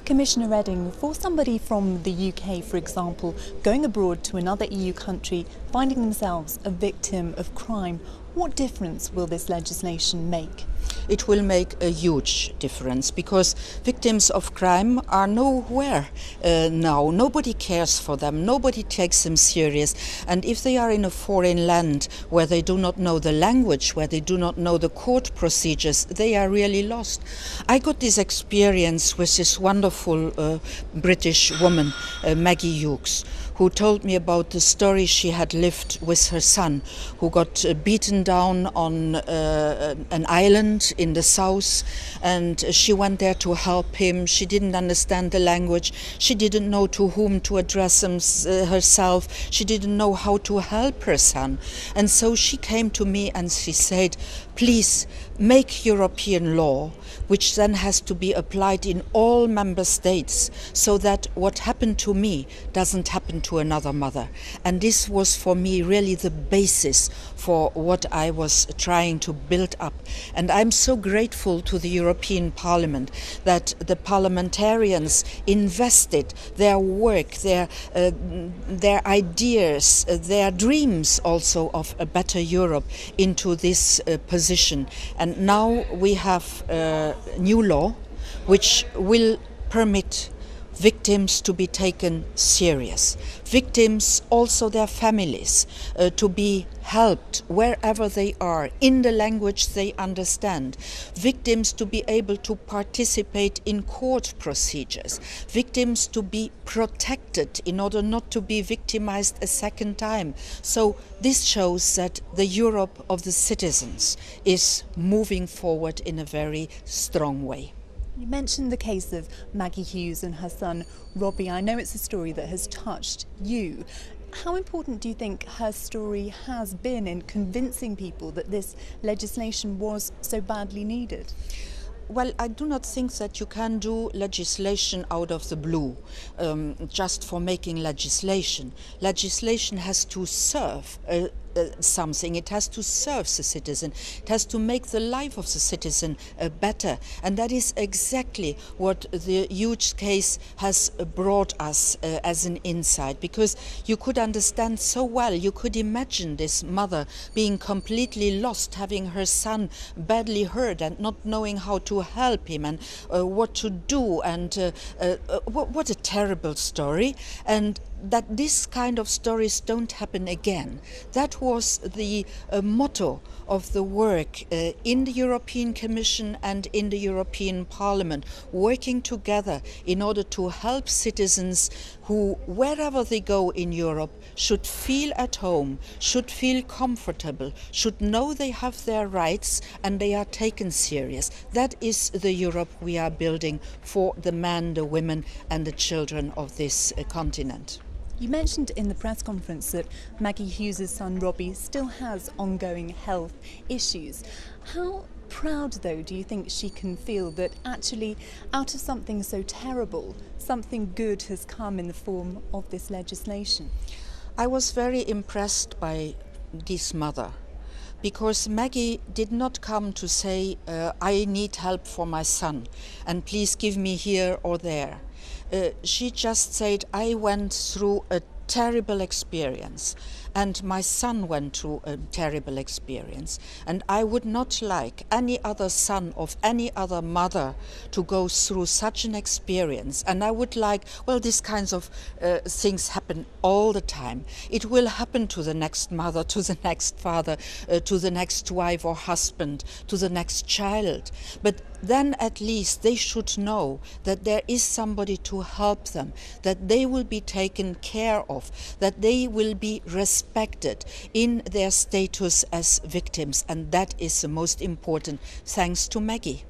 Commissioner Reding, for somebody from the UK, for example, going abroad to another EU country, finding themselves a victim of crime, what difference will this legislation make? It will make a huge difference because victims of crime are nowhere now. Nobody cares for them, nobody takes them serious. And if they are in a foreign land where they do not know the language, where they do not know the court procedures, they are really lost. I got this experience with this wonderful British woman, Maggie Hughes, who told me about the story she had lived with her son, who got beaten down on an island in the south, and she went there to help him. She didn't understand the language. She didn't know to whom to address herself. She didn't know how to help her son. And so she came to me and she said, please make European law, which then has to be applied in all member states, so that what happened to me doesn't happen to another mother. And this was for me really the basis for what I was trying to build up. And I'm so grateful to the European Parliament that the parliamentarians invested their work, their ideas, their dreams also of a better Europe into this position. And now we have new law which will permit victims to be taken serious. Victims, also their families, to be helped wherever they are, in the language they understand. Victims to be able to participate in court procedures. Victims to be protected in order not to be victimized a second time. So this shows that the Europe of the citizens is moving forward in a very strong way. You mentioned the case of Maggie Hughes and her son Robbie. I know it's a story that has touched you. How important do you think her story has been in convincing people that this legislation was so badly needed? Well, I do not think that you can do legislation out of the blue, just for making legislation. Legislation has to serve something. It has to serve the citizen. It has to make the life of the citizen better. And that is exactly what the Hughes case has brought us as an insight, because you could understand so well, you could imagine this mother being completely lost, having her son badly hurt and not knowing how to help him and what to do, and what a terrible story. And that this kind of stories don't happen again. That was the motto of the work in the European Commission and in the European Parliament, working together in order to help citizens who, wherever they go in Europe, should feel at home, should feel comfortable, should know they have their rights and they are taken serious. That is the Europe we are building for the men, the women and the children of this continent. You mentioned in the press conference that Maggie Hughes' son Robbie still has ongoing health issues. How proud, though, do you think she can feel that actually out of something so terrible, something good has come in the form of this legislation? I was very impressed by this mother, because Maggie did not come to say, I need help for my son and please give me here or there. She just said, I went through a terrible experience and my son went through a terrible experience, and I would not like any other son of any other mother to go through such an experience. And I would like, well, these kinds of things happen all the time. It will happen to the next mother, to the next father, to the next wife or husband, to the next child. But then at least they should know that there is somebody to help them, that they will be taken care of, that they will be respected in their status as victims. And that is the most important, thanks to Maggie.